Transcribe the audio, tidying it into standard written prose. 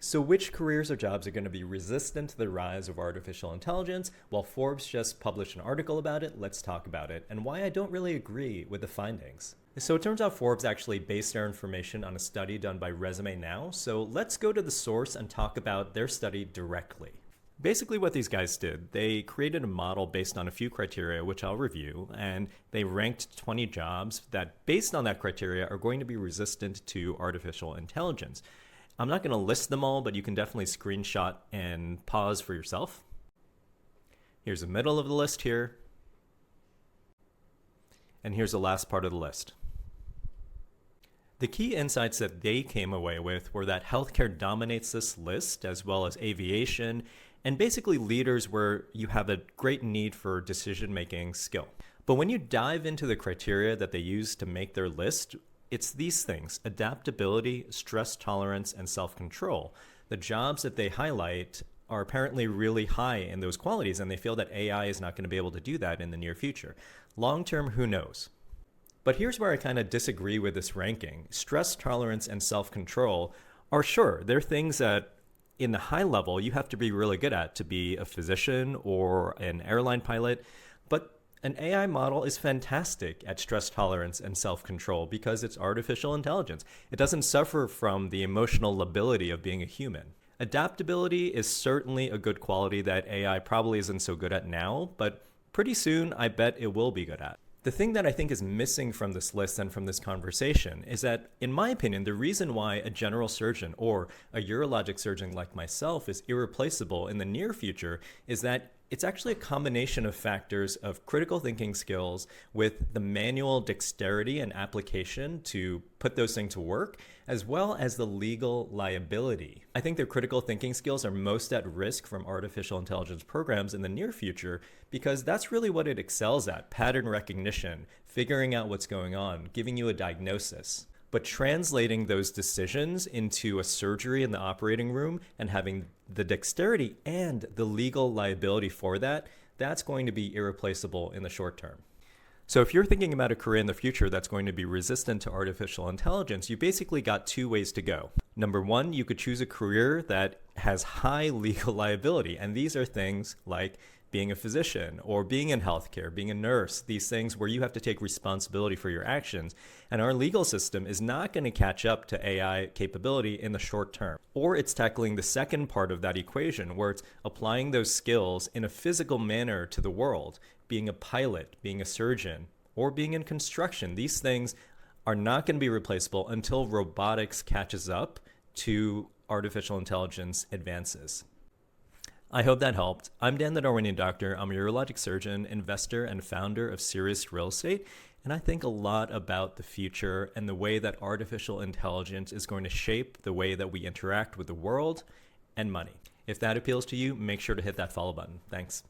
So, which careers or jobs are going to be resistant to the rise of artificial intelligence? Well, Forbes just published an article about it. Let's talk about it and why I don't really agree with the findings. So, it turns out Forbes actually based their information on a study done by Resume Now. So, let's go to the source and talk about their study directly. Basically, what these guys did, they created a model based on a few criteria, which I'll review, and they ranked 20 jobs that, based on that criteria, are going to be resistant to artificial intelligence. I'm not going to list them all, but you can definitely screenshot and pause for yourself. Here's the middle of the list here. And here's the last part of the list. The key insights that they came away with were that healthcare dominates this list, as well as aviation, and basically leaders where you have a great need for decision-making skill. But when you dive into the criteria that they use to make their list, it's these things: adaptability, stress tolerance, and self-control. The jobs that they highlight are apparently really high in those qualities, and they feel that AI is not going to be able to do that in the near future. Long-term, who knows? But here's where I kind of disagree with this ranking. Stress tolerance and self-control are, sure, they're things that in the high level you have to be really good at to be a physician or an airline pilot. But an AI model is fantastic at stress tolerance and self-control because it's artificial intelligence. It doesn't suffer from the emotional lability of being a human. Adaptability is certainly a good quality that AI probably isn't so good at now, but pretty soon I bet it will be good at. The thing that I think is missing from this list and from this conversation is that, in my opinion, the reason why a general surgeon or a urologic surgeon like myself is irreplaceable in the near future is that it's actually a combination of factors of critical thinking skills with the manual dexterity and application to put those things to work, as well as the legal liability. I think their critical thinking skills are most at risk from artificial intelligence programs in the near future because that's really what it excels at: pattern recognition, figuring out what's going on, giving you a diagnosis. But translating those decisions into a surgery in the operating room and having the dexterity and the legal liability for that, that's going to be irreplaceable in the short term. So if you're thinking about a career in the future that's going to be resistant to artificial intelligence, you basically got two ways to go. Number one, you could choose a career that has high legal liability. And these are things like being a physician or being in healthcare, being a nurse, these things where you have to take responsibility for your actions. And our legal system is not going to catch up to AI capability in the short term. Or it's tackling the second part of that equation where it's applying those skills in a physical manner to the world, being a pilot, being a surgeon, or being in construction. These things are not going to be replaceable until robotics catches up to artificial intelligence advances. I hope that helped. I'm Dan the Darwinian Doctor. I'm a urologic surgeon, investor, and founder of Sirius Real Estate. And I think a lot about the future and the way that artificial intelligence is going to shape the way that we interact with the world and money. If that appeals to you, make sure to hit that follow button. Thanks.